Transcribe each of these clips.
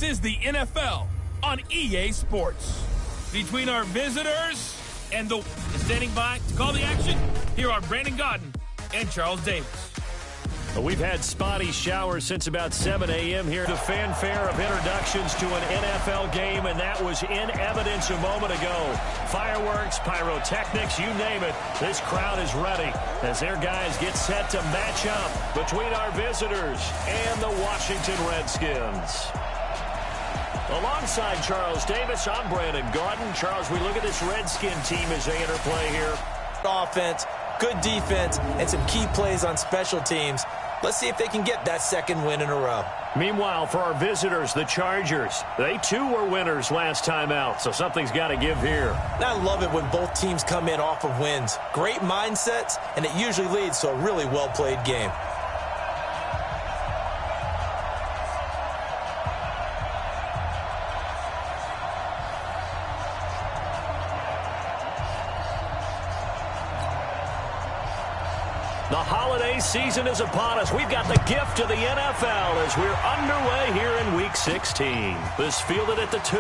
is the NFL on EA Sports. Between our visitors and the standing by to call the action, here are Brandon Gaudin and Charles Davis. Well, we've had spotty showers since about 7 a.m. here. The fanfare of introductions to an NFL game, and that was in evidence a moment ago. Fireworks, pyrotechnics, you name it. This crowd is ready as their guys get set to match up between our visitors and the Washington Redskins. Alongside Charles Davis, I'm Brandon Gaudin. Charles, we look at this Redskin team as they interplay here. Offense, good defense, and some key plays on special teams. Let's see if they can get that second win in a row. Meanwhile, for our visitors, the Chargers, they too were winners last time out, so something's got to give here. I love it when both teams come in off of wins. Great mindsets, and it usually leads to a really well-played game. The holiday season is upon us. We've got the gift of the NFL as we're underway here in Week 16. This fielded at the 2.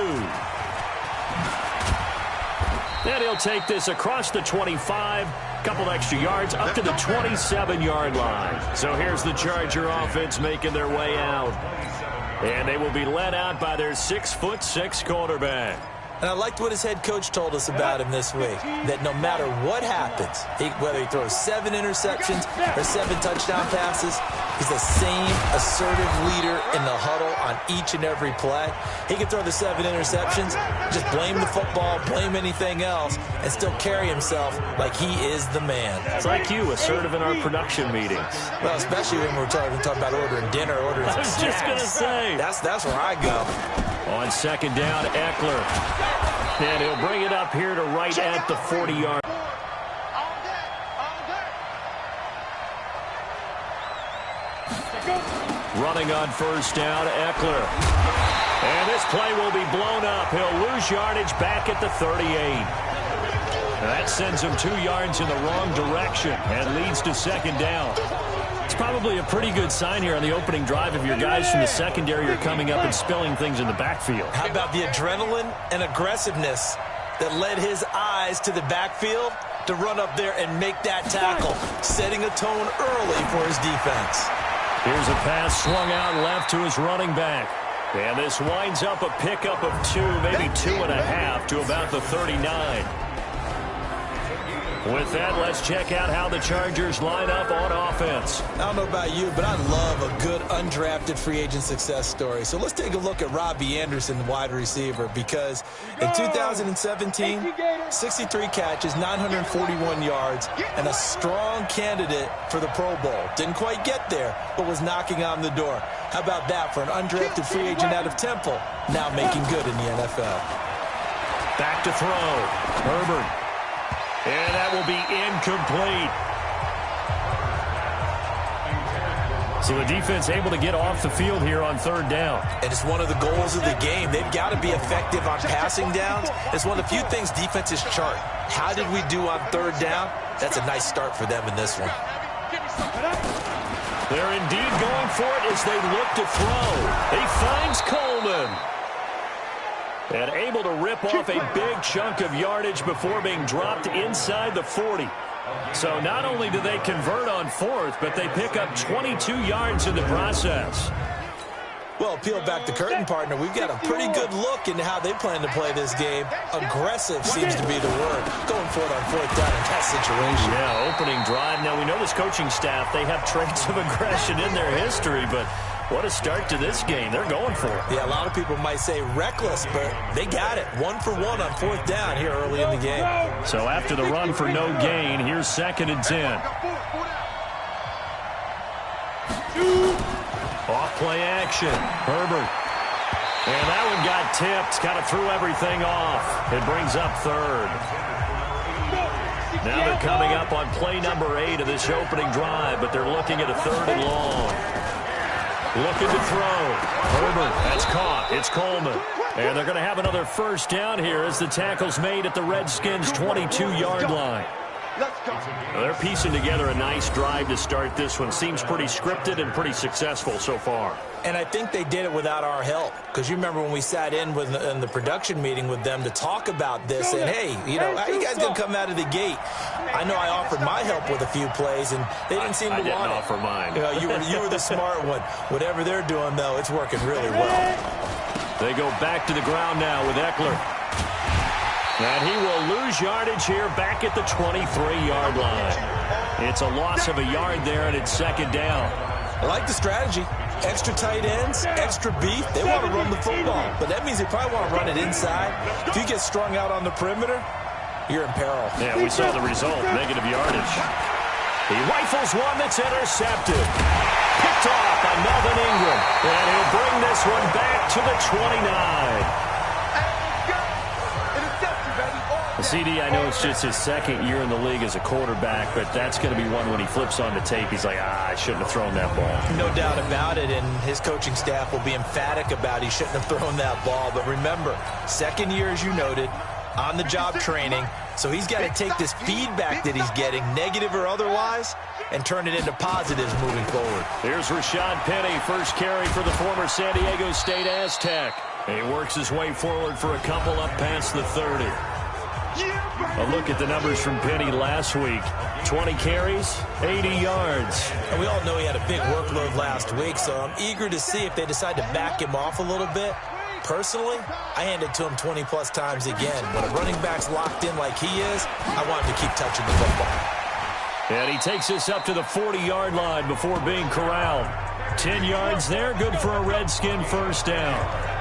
And he'll take this across the 25, couple extra yards, up to the 27-yard line. So here's the Charger offense making their way out. And they will be led out by their 6'6" quarterback. And I liked what his head coach told us about him this week, that no matter what happens, whether he throws 7 interceptions or 7 touchdown passes, he's the same assertive leader in the huddle on each and every play. He can throw the 7 interceptions, just blame the football, blame anything else, and still carry himself like he is the man. It's like you, assertive in our production meetings. Well, especially when we're talking about ordering dinner, ordering some I was just going to say. That's where I go. On second down, Eckler. And he'll bring it up here to right at the 40-yard. Running on first down, Eckler. And this play will be blown up. He'll lose yardage back at the 38. And that sends him 2 yards in the wrong direction and leads to second down. It's probably a pretty good sign here on the opening drive if your guys from the secondary are coming up and spilling things in the backfield. How about the adrenaline and aggressiveness that led his eyes to the backfield to run up there and make that tackle, setting a tone early for his defense. Here's a pass swung out left to his running back. And this winds up a pickup of 2, maybe 2.5 to about the 39. With that, let's check out how the Chargers line up on offense. I don't know about you, but I love a good undrafted free agent success story. So let's take a look at Robbie Anderson, the wide receiver, because in 2017, 63 catches, 941 yards, and a strong candidate for the Pro Bowl. Didn't quite get there, but was knocking on the door. How about that for an undrafted free agent out of Temple, now making good in the NFL? Back to throw. Herbert. And that will be incomplete. So the defense able to get off the field here on third down. And it's one of the goals of the game. They've got to be effective on passing downs. It's one of the few things defenses chart. How did we do on third down? That's a nice start for them in this one. They're indeed going for it as they look to throw. He finds Coleman. And able to rip off a big chunk of yardage before being dropped inside the 40. So not only do they convert on fourth, but they pick up 22 yards in the process. Well, peel back the curtain, partner. We've got a pretty good look into how they plan to play this game. Aggressive seems to be the word. Going for it on fourth down in that situation. Yeah, opening drive. Now, we know this coaching staff, they have traits of aggression in their history, but what a start to this game. They're going for it. Yeah, a lot of people might say reckless, but they got it. 1 for 1 on fourth down here early in the game. So after the run for no gain, here's 2nd and 10. Off play action. Herbert. And that one got tipped. Kind of threw everything off. It brings up third. Now they're coming up on play number 8 of this opening drive, but they're looking at a 3rd and long. Looking to throw. Herbert, that's caught. It's Coleman. And they're going to have another first down here as the tackle's made at the Redskins' 22-yard line. Well, they're piecing together a nice drive to start this one. Seems pretty scripted and pretty successful so far. And I think they did it without our help. Because you remember when we sat in the production meeting with them to talk about this, and hey, how you guys going to come out of the gate? I know I offered my help with a few plays, and they didn't seem to want it. I didn't offer mine. You were the smart one. Whatever they're doing, though, it's working really well. They go back to the ground now with Eckler. And he will lose yardage here back at the 23-yard line. It's a loss of a yard there, and it's second down. I like the strategy. Extra tight ends, extra beef. They want to run the football, but that means they probably want to run it inside. If you get strung out on the perimeter, you're in peril. Yeah, we saw the result, negative yardage. He rifles one that's intercepted. Picked off by Melvin Ingram. And he'll bring this one back to the 29. The CD, I know it's just his second year in the league as a quarterback, but that's going to be one when he flips on the tape. He's like, I shouldn't have thrown that ball. No doubt about it, and his coaching staff will be emphatic about he shouldn't have thrown that ball. But remember, second year, as you noted, on-the-job training, so he's got to take this feedback that he's getting, negative or otherwise, and turn it into positives moving forward. Here's Rashad Penny, first carry for the former San Diego State Aztec. He works his way forward for a couple up past the 30. A look at the numbers from Penny last week. 20 carries, 80 yards. And we all know he had a big workload last week, so I'm eager to see if they decide to back him off a little bit. Personally, I hand it to him 20-plus times again. When a running back's locked in like he is, I want him to keep touching the football. And he takes us up to the 40-yard line before being corralled. 10 yards there, good for a Redskin first down.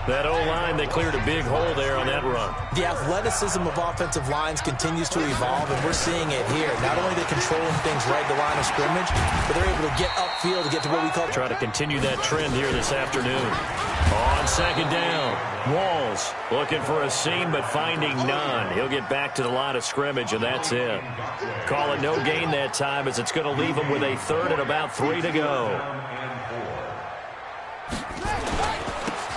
That O-line, they cleared a big hole there on that run. The athleticism of offensive lines continues to evolve, and we're seeing it here. Not only are they controlling things right at the line of scrimmage, but they're able to get upfield to get to what we call... Try to continue that trend here this afternoon. On second down, Walls looking for a seam, but finding none. He'll get back to the line of scrimmage, and that's it. Call it no gain that time, as it's going to leave him with a third and about 3 to go.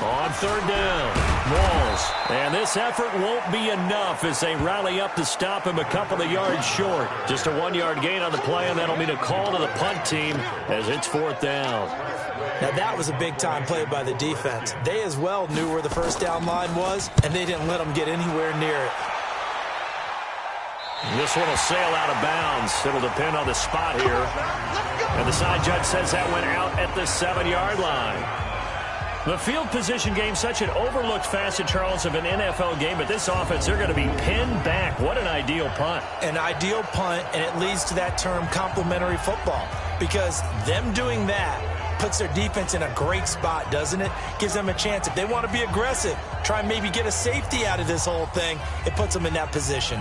On third down, Walls. And this effort won't be enough as they rally up to stop him a couple of yards short. Just a 1-yard gain on the play, and that'll mean a call to the punt team as it's fourth down. Now, that was a big-time play by the defense. They as well knew where the first down line was, and they didn't let them get anywhere near it. This one will sail out of bounds. It'll depend on the spot here. And the side judge says that went out at the 7-yard line. The field position game, such an overlooked facet, Charles, of an NFL game, but this offense, they're going to be pinned back. What an ideal punt. An ideal punt, and it leads to that term complementary football, because them doing that puts their defense in a great spot, doesn't it? Gives them a chance. If they want to be aggressive, try and maybe get a safety out of this whole thing, it puts them in that position.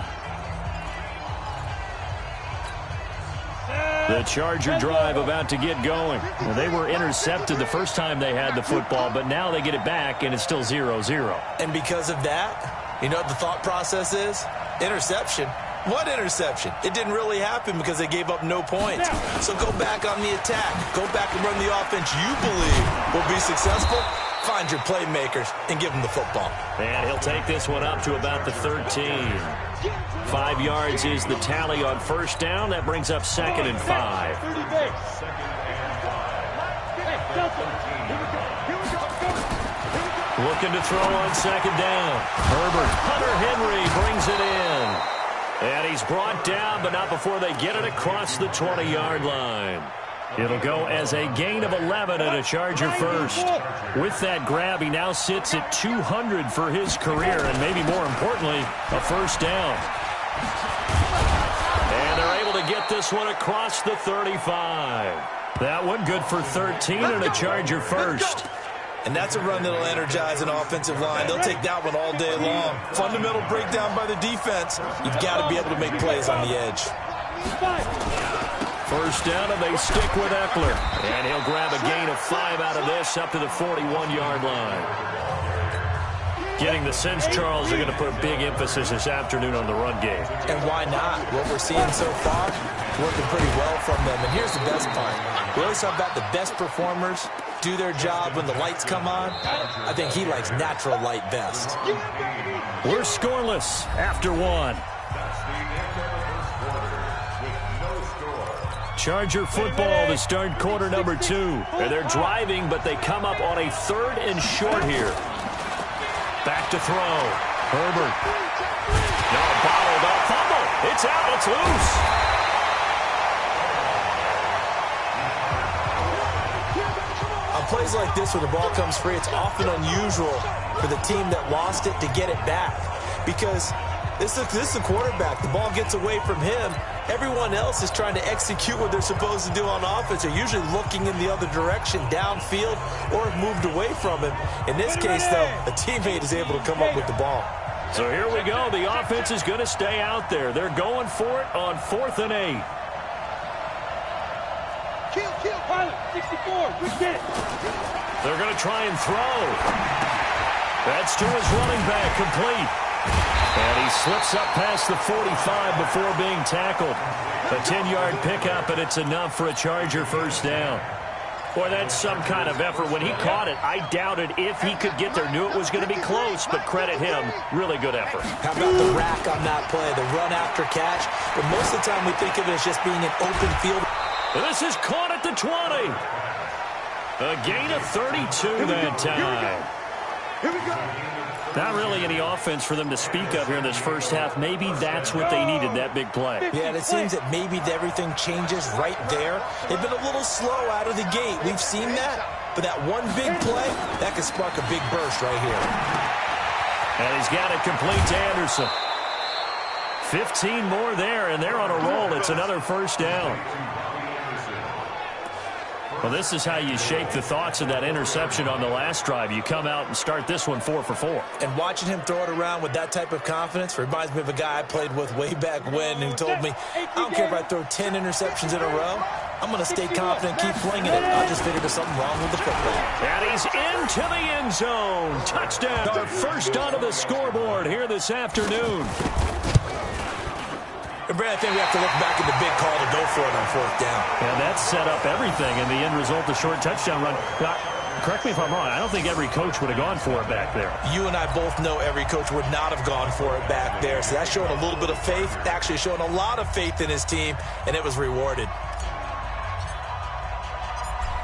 The Charger drive about to get going. Well, they were intercepted the first time they had the football, but now they get it back, and it's still 0-0. And because of that, you know what the thought process is? Interception. What interception? It didn't really happen because they gave up no points. So go back on the attack. Go back and run the offense you believe will be successful. Find your playmakers and give them the football. And he'll take this one up to about the 13. 5 yards is the tally on first down. That brings up second and 5. Looking to throw on second down. Herbert. Hunter Henry brings it in. And he's brought down, but not before they get it across the 20-yard line. It'll go as a gain of 11 and a Charger first. With that grab, he now sits at 200 for his career, and maybe more importantly, a first down. And they're able to get this one across the 35. That one good for 13 and a Charger first. And that's a run that'll energize an offensive line. They'll take that one all day long. Fundamental breakdown by the defense. You've got to be able to make plays on the edge. First down, and they stick with Eckler. And he'll grab a gain of 5 out of this up to the 41-yard line. Getting the sense, Charles, they're going to put a big emphasis this afternoon on the run game. And why not? What we're seeing so far, working pretty well from them. And here's the best part. We always talk about the best performers do their job when the lights come on. I think he likes natural light best. We're scoreless after one. Charger football to start quarter number 2. And they're driving, but they come up on a 3rd and short here. Back to throw. Herbert. No, bottled up. Fumble. It's out. It's loose. On plays like this where the ball comes free, it's often unusual for the team that lost it to get it back. Because this is a quarterback. The ball gets away from him. Everyone else is trying to execute what they're supposed to do on offense. They're usually looking in the other direction, downfield, or have moved away from him. In this case, though, a teammate is able to come up with the ball. So here we go. The offense is going to stay out there. They're going for it on 4th and 8. Kill, pilot, 64, we get it. They're going to try and throw. That's to his running back, complete. And he slips up past the 45 before being tackled. A 10-yard pickup, and it's enough for a Charger first down. Boy, that's some kind of effort. When he caught it, I doubted if he could get there. Knew it was going to be close, but credit him. Really good effort. How about the rack on that play, the run after catch? But most of the time we think of it as just being an open field. This is caught at the 20. A gain of 32 that time. Here we go. Not really any offense for them to speak of here in this first half. Maybe that's what they needed, that big play. Yeah, and it seems that maybe everything changes right there. They've been a little slow out of the gate. We've seen that. But that one big play, that could spark a big burst right here. And he's got it complete to Anderson. 15 more there, and they're on a roll. It's another first down. Well, this is how you shake the thoughts of that interception on the last drive. You come out and start this one 4 for 4. And watching him throw it around with that type of confidence reminds me of a guy I played with way back when who told me, I don't care if I throw 10 interceptions in a row. I'm going to stay confident, keep flinging it. I just figured there's something wrong with the football. And he's into the end zone. Touchdown. Our first onto the scoreboard here this afternoon. And Brad, I think we have to look back at the big call to go for it on 4th down. And that set up everything in the end result, the short touchdown run. Now, correct me if I'm wrong, I don't think every coach would have gone for it back there. You and I both know every coach would not have gone for it back there. So that's showing a little bit of faith, actually showing a lot of faith in his team, and it was rewarded.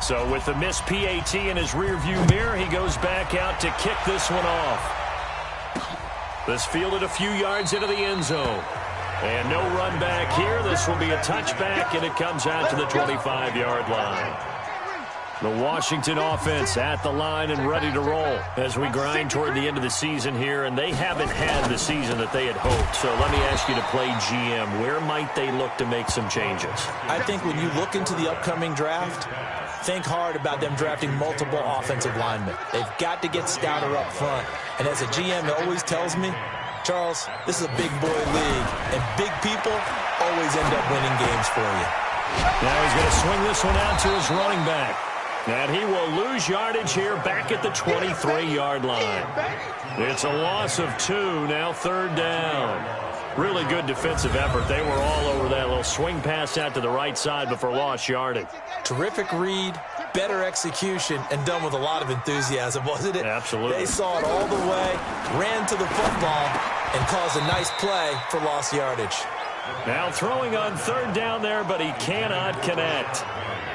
So with the missed PAT in his rearview mirror, he goes back out to kick this one off. This fielded a few yards into the end zone. And no run back here. This will be a touchback, and it comes out to the 25-yard line. The Washington offense at the line and ready to roll as we grind toward the end of the season here, and they haven't had the season that they had hoped. So let me ask you to play GM. Where might they look to make some changes? I think when you look into the upcoming draft, think hard about them drafting multiple offensive linemen. They've got to get stouter up front. And as a GM always tells me, Charles, this is a big boy league, and big people always end up winning games for you. Now he's going to swing this one out to his running back. And he will lose yardage here back at the 23-yard line. It's a loss of 2, now 3rd down. Really good defensive effort. They were all over that little swing pass out to the right side, but for lost yardage. Terrific read, better execution, and done with a lot of enthusiasm, wasn't it? Absolutely. They saw it all the way, ran to the football, and caused a nice play for lost yardage. Now throwing on 3rd down there, but he cannot connect.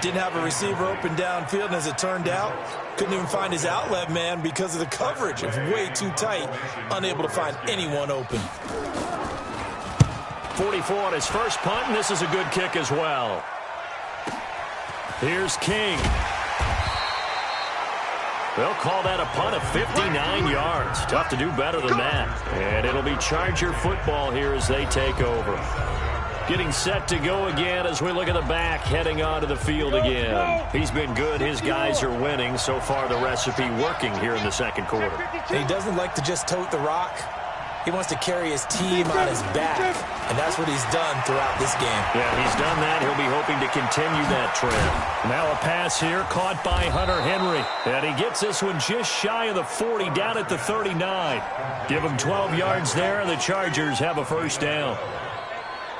Didn't have a receiver open downfield, and as it turned out, couldn't even find his outlet man because of the coverage. It was way too tight, unable to find anyone open. 44 on his first punt, and this is a good kick as well. Here's King. They'll call that a punt of 59 yards. Tough to do better than that. And it'll be Charger football here as they take over. Getting set to go again as we look at the back, heading onto the field again. He's been good. His guys are winning. So far, the recipe working here in the second quarter. And he doesn't like to just tote the rock. He wants to carry his team on his back, and that's what he's done throughout this game. Yeah, he's done that. He'll be hoping to continue that trend. Now a pass here caught by Hunter Henry, and he gets this one just shy of the 40, down at the 39. Give him 12 yards there, and the Chargers have a first down.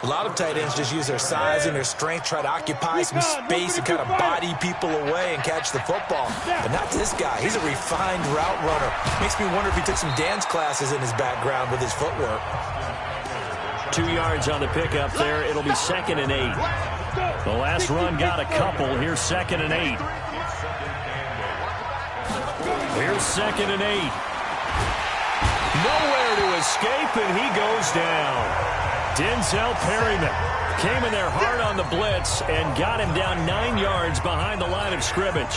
A lot of tight ends just use their size and their strength, try to occupy some space and kind of body people away and catch the football. But not this guy. He's a refined route runner. Makes me wonder if he took some dance classes in his background with his footwork. 2 yards on the pickup there. It'll be 2nd and 8. The last run got a couple. Here's 2nd and 8. Here's 2nd and 8. Nowhere to escape, and he goes down. Denzel Perryman came in there hard on the blitz and got him down 9 yards behind the line of scrimmage.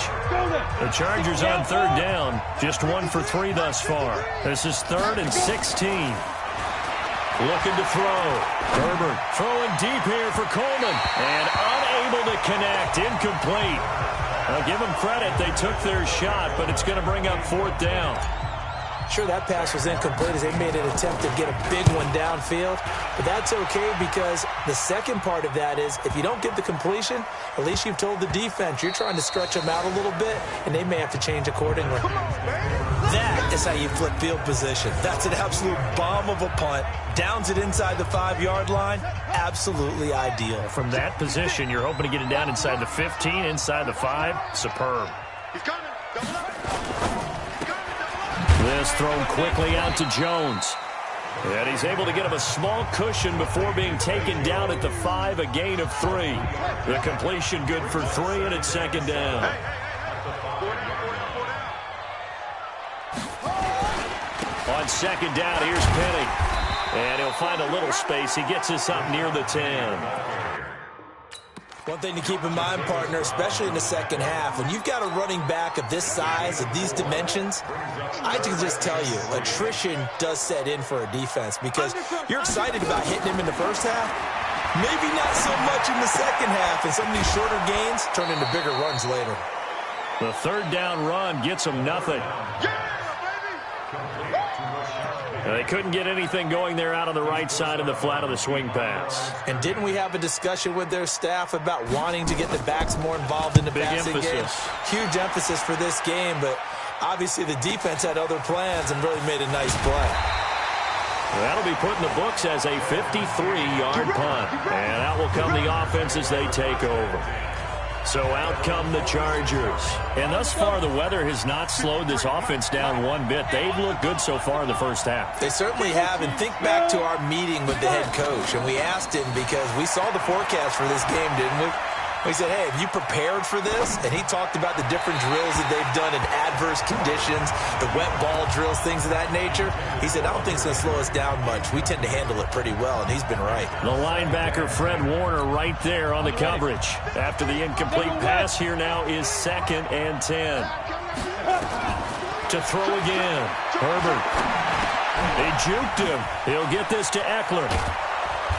The Chargers on 3rd down, just 1 for 3 thus far. This is 3rd and 16. Looking to throw. Herbert throwing deep here for Coleman, and unable to connect. Incomplete. I'll give them credit. They took their shot, but it's going to bring up 4th down. Sure, that pass was incomplete as they made an attempt to get a big one downfield. But that's okay because the second part of that is if you don't get the completion, at least you've told the defense you're trying to stretch them out a little bit, and they may have to change accordingly. That is how you flip field position. That's an absolute bomb of a punt. Downs it inside the 5-yard line. Absolutely ideal. From that position, you're hoping to get it down inside the 15, inside the 5. Superb. He's coming. Double up. This thrown quickly out to Jones. And he's able to get him a small cushion before being taken down at the 5, a gain of 3. The completion good for 3, and it's 2nd down. On 2nd down, here's Penny. And he'll find a little space. He gets us up near the 10. One thing to keep in mind, partner, especially in the second half, when you've got a running back of this size, of these dimensions, I can just tell you, attrition does set in for a defense because you're excited about hitting him in the first half. Maybe not so much in the second half, and some of these shorter gains turn into bigger runs later. The 3rd down run gets him nothing. They couldn't get anything going there out on the right side of the flat of the swing pass. And didn't we have a discussion with their staff about wanting to get the backs more involved in the passing game? Huge emphasis for this game, but obviously the defense had other plans and really made a nice play. That'll be put in the books as a 53-yard punt. And out will come the offense as they take over. So out come the Chargers. And thus far, the weather has not slowed this offense down one bit. They've looked good so far in the first half. They certainly have. And think back to our meeting with the head coach. And we asked him because we saw the forecast for this game, didn't we? We said, hey, have you prepared for this? And he talked about the different drills that they've done in adverse conditions, the wet ball drills, things of that nature. He said, I don't think it's going to slow us down much. We tend to handle it pretty well, and he's been right. The linebacker, Fred Warner, right there on the coverage. After the incomplete pass, here now is 2nd and 10. To throw again. Herbert. He juked him. He'll get this to Eckler.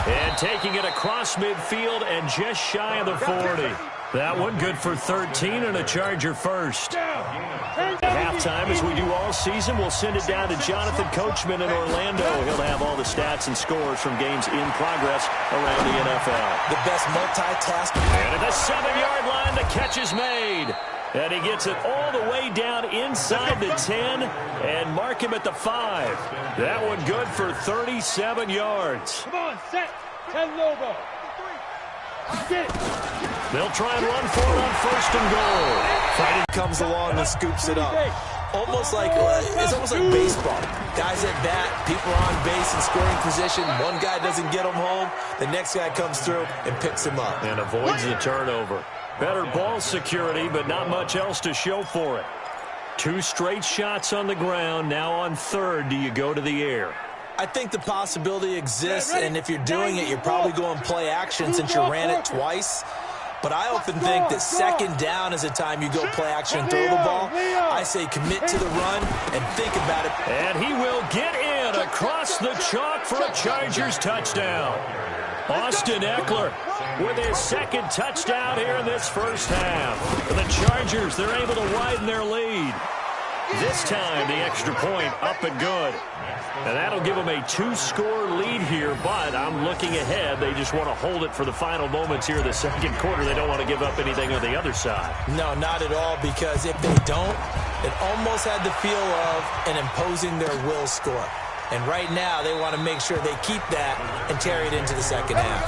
And taking it across midfield and just shy of the 40. That one good for 13 and a Charger first. Halftime, as we do all season, we'll send it down to Jonathan Coachman in Orlando. He'll have all the stats and scores from games in progress around the NFL. The best multitasker. And at the 7-yard line, the catch is made. And he gets it all the way down inside the 10 and mark him at the 5. That one good for 37 yards. Come on, set. 10 Lobo. They'll try and run for it on 1st and goal. Fighting comes along and scoops it up. Almost like it's almost like baseball. Guys at bat, people are on base in scoring position. One guy doesn't get them home. The next guy comes through and picks him up. And avoids the turnover. Better ball security, but not much else to show for it. 2 straight shots on the ground. Now on 3rd, do you go to the air? I think the possibility exists, and if you're doing it, you're probably going play action since you ran it twice. But I often think that 2nd down is a time you go play action and throw the ball. I say commit to the run and think about it. And he will get in across the chalk for a Chargers touchdown. Austin Eckler with his 2nd touchdown here in this first half. For the Chargers, they're able to widen their lead. This time, the extra point up and good. And that'll give them a 2-score lead here, but I'm looking ahead. They just want to hold it for the final moments here in the 2nd quarter. They don't want to give up anything on the other side. No, not at all, because if they don't, it almost had the feel of an imposing their will score. And right now, they want to make sure they keep that and carry it into the second half.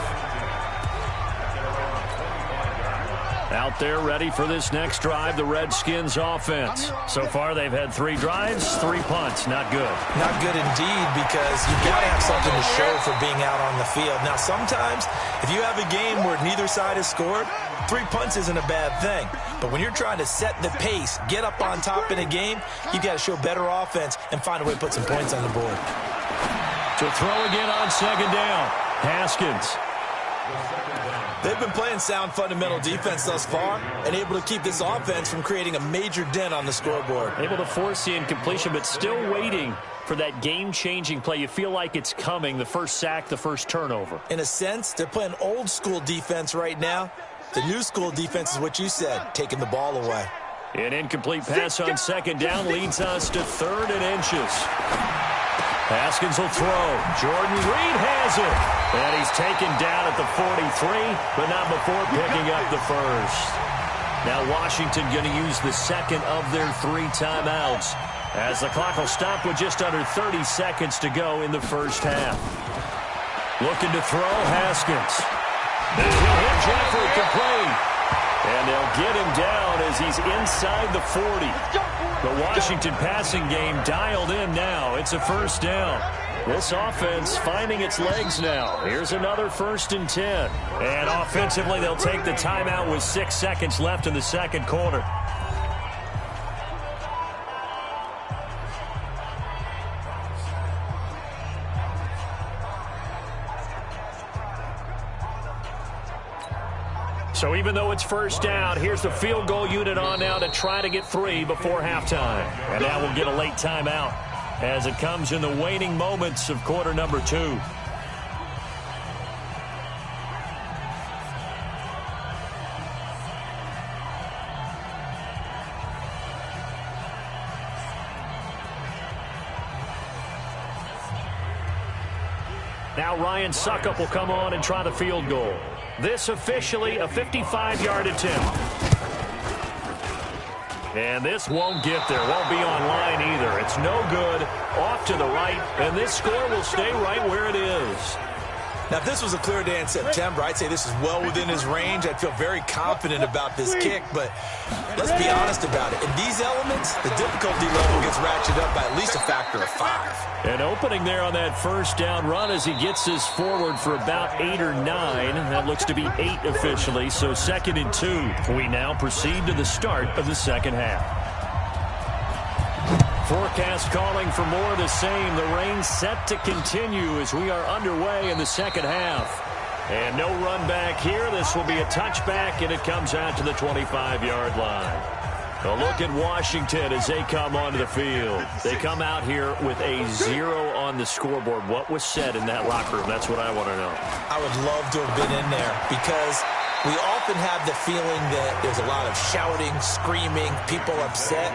Out there ready for this next drive, the Redskins offense. So far, they've had 3 drives, 3 punts. Not good. Not good indeed, because you've got to have something to show for being out on the field. Now, sometimes, if you have a game where neither side has scored, 3 punts isn't a bad thing. But when you're trying to set the pace, get up on top in a game, you've got to show better offense and find a way to put some points on the board. To throw again on second down, Haskins. They've been playing sound fundamental defense thus far and able to keep this offense from creating a major dent on the scoreboard. Able to force the incompletion, but still waiting for that game-changing play. You feel like it's coming, the first sack, the first turnover. In a sense, they're playing old-school defense right now. The new-school defense is what you said, taking the ball away. An incomplete pass on second down leads us to 3rd and inches. Haskins will throw. Jordan Reed has it. And he's taken down at the 43, but not before picking up the first. Now Washington going to use the second of their 3 timeouts, as the clock will stop with just under 30 seconds to go in the first half. Looking to throw, Haskins. And he'll hit Jeffrey complete. And they'll get him down as he's inside the 40. The Washington passing game dialed in now. It's a first down. This offense finding its legs now. Here's another 1st and 10. And offensively, they'll take the timeout with 6 seconds left in the second quarter. So even though it's first down, here's the field goal unit on now to try to get 3 before halftime. And now we'll get a late timeout as it comes in the waning moments of quarter number 2. Now Ryan Suckup will come on and try the field goal. This officially a 55-yard attempt. And this won't get there. Won't be on line either. It's no good. Off to the right. And this score will stay right where it is. Now, if this was a clear day in September, I'd say this is well within his range. I'd feel very confident about this kick, but let's be honest about it. In these elements, the difficulty level gets ratcheted up by at least a factor of 5. An opening there on that first down run as he gets this forward for about 8 or 9. That looks to be 8 officially, so 2nd and 2. We now proceed to the start of the second half. Forecast calling for more of the same. The rain set to continue as we are underway in the second half. And no run back here. This will be a touchback, and it comes out to the 25-yard line. A look at Washington as they come onto the field. They come out here with a 0 on the scoreboard. What was said in that locker room? That's what I want to know. I would love to have been in there because we often have the feeling that there's a lot of shouting, screaming, people upset.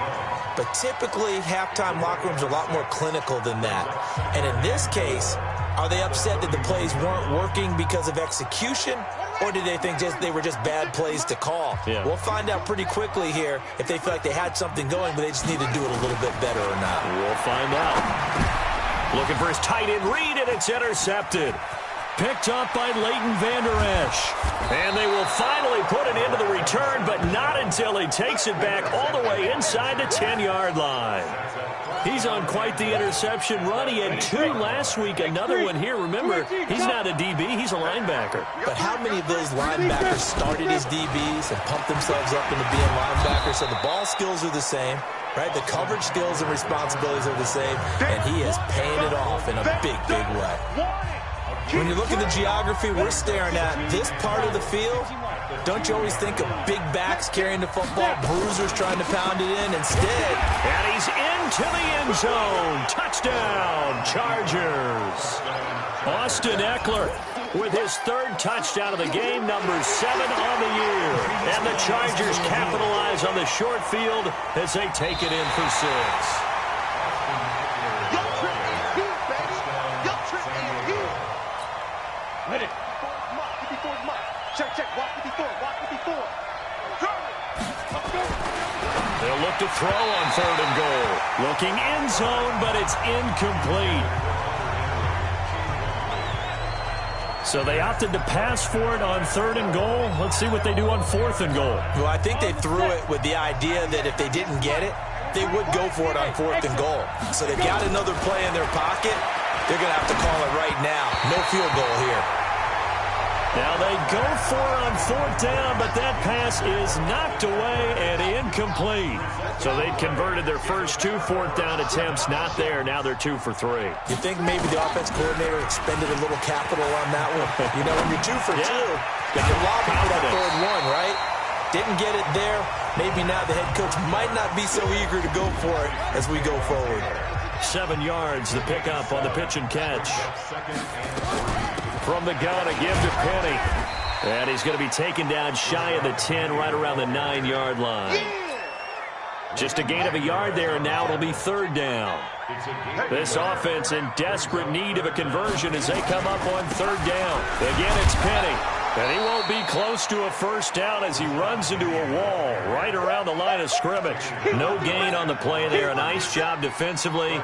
But typically, halftime locker rooms are a lot more clinical than that. And in this case, are they upset that the plays weren't working because of execution? Or did they think they were just bad plays to call? Yeah. We'll find out pretty quickly here if they feel like they had something going, but they just need to do it a little bit better or not. We'll find out. Looking for his tight end read, and it's intercepted. Picked up by Leighton Vander Esch. And they will finally put it into the return, but not until he takes it back all the way inside the 10-yard line. He's on quite the interception run. He had 2 last week, another one here. Remember, he's not a DB, he's a linebacker. But how many of those linebackers started as DBs and pumped themselves up into being linebackers? So the ball skills are the same, right? The coverage skills and responsibilities are the same, and he is paying it off in a big, big way. When you look at the geography we're staring at, this part of the field, don't you always think of big backs carrying the football, bruisers trying to pound it in instead? And he's into the end zone. Touchdown, Chargers. Austin Eckler with his 3rd touchdown of the game, number 7 on the year. And the Chargers capitalize on the short field as they take it in for 6. They'll look to throw on 3rd and goal. Looking end zone, but it's incomplete. So they opted to pass for it on 3rd and goal. Let's see what they do on 4th and goal. Well, I think they threw it with the idea that if they didn't get it, they would go for it on 4th and goal. So they've got another play in their pocket. They're going to have to call it right now. No field goal here. Now they go for it on 4th down, but that pass is knocked away and incomplete. So they'd converted their first 2 4th down attempts. Not there. Now they're 2 for 3. You think maybe the offense coordinator expended a little capital on that one? You know, when you're 2 for 2, you can lobby for that 3rd one, right? Didn't get it there. Maybe now the head coach might not be so eager to go for it as we go forward. 7 yards, the pickup on the pitch and catch. From the gun, a give to Penny. And he's going to be taken down shy of the 10, right around the 9-yard line. Just a gain of a yard there, and now it'll be 3rd down. This offense in desperate need of a conversion as they come up on 3rd down. Again, it's Penny. And he won't be close to a 1st down as he runs into a wall right around the line of scrimmage. No gain on the play there. A nice job defensively.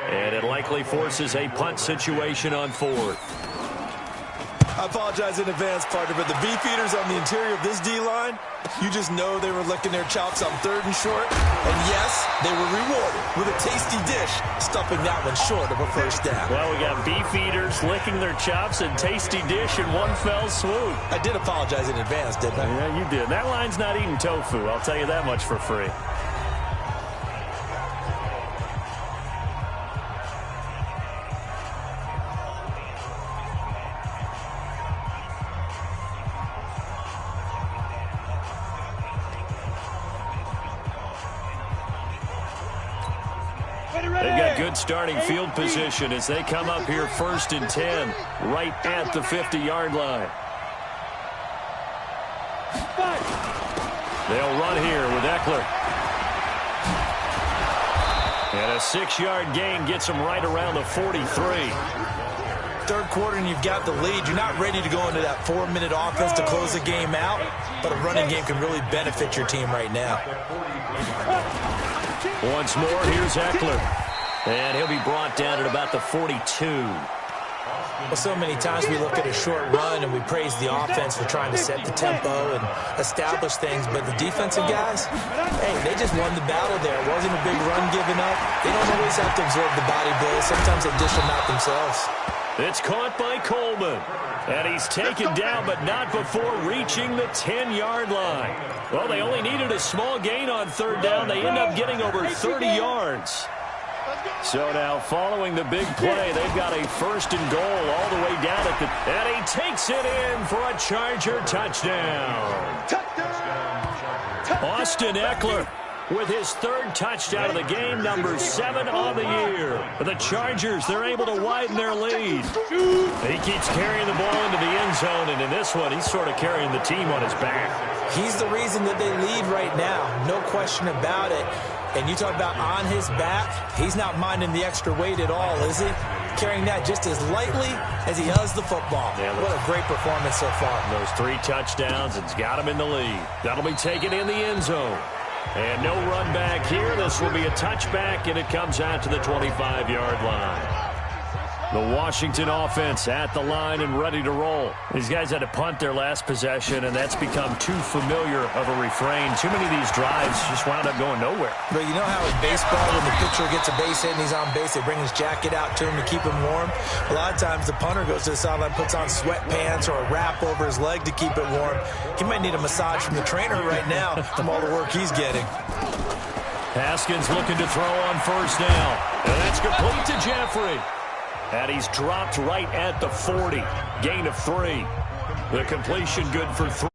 And it likely forces a punt situation on 4th. I apologize in advance, partner, but the beefeaters on the interior of this D-line, you just know they were licking their chops on 3rd and short. And yes, they were rewarded with a tasty dish, stuffing that one short of a 1st down. Well, we got beefeaters licking their chops and tasty dish in one fell swoop. I did apologize in advance, didn't I? Yeah, you did. That line's not eating tofu, I'll tell you that much for free. They've got good starting field position as they come up here 1st and 10, right at the 50-yard line. They'll run here with Eckler. And a 6-yard gain gets them right around the 43. 3rd quarter and you've got the lead. You're not ready to go into that 4-minute offense to close the game out, but a running game can really benefit your team right now. Once more, here's Eckler. And he'll be brought down at about the 42. Well, so many times we look at a short run and we praise the offense for trying to set the tempo and establish things, but the defensive guys, hey, they just won the battle there. It wasn't a big run given up. They don't always have to absorb the body blows. Sometimes they dish them out themselves. It's caught by Coleman. And he's taken down, but not before reaching the 10-yard line. Well, they only needed a small gain on 3rd down. They end up getting over 30 yards. So now, following the big play, they've got a 1st and goal all the way down at the... And he takes it in for a Charger touchdown. Austin Eckler with his 3rd touchdown of the game, number 7 on the year. The Chargers, they're able to widen their lead. He keeps carrying the ball into the end zone, and in this one, he's sort of carrying the team on his back. He's the reason that they lead right now, no question about it. And you talk about on his back, he's not minding the extra weight at all, is he? Carrying that just as lightly as he does the football. Yeah, what a great performance so far. Those 3 touchdowns, it's got him in the lead. That'll be taken in the end zone. And no run back here. This will be a touchback, and it comes out to the 25-yard line. The Washington offense at the line and ready to roll. These guys had to punt their last possession, and that's become too familiar of a refrain. Too many of these drives just wound up going nowhere. But you know how in baseball, when the pitcher gets a base hit and he's on base, they bring his jacket out to him to keep him warm? A lot of times the punter goes to the sideline, puts on sweatpants or a wrap over his leg to keep it warm. He might need a massage from the trainer right now from all the work he's getting. Haskins looking to throw on 1st down. And that's complete to Jeffrey. And he's dropped right at the 40. Gain of 3. The completion good for 3.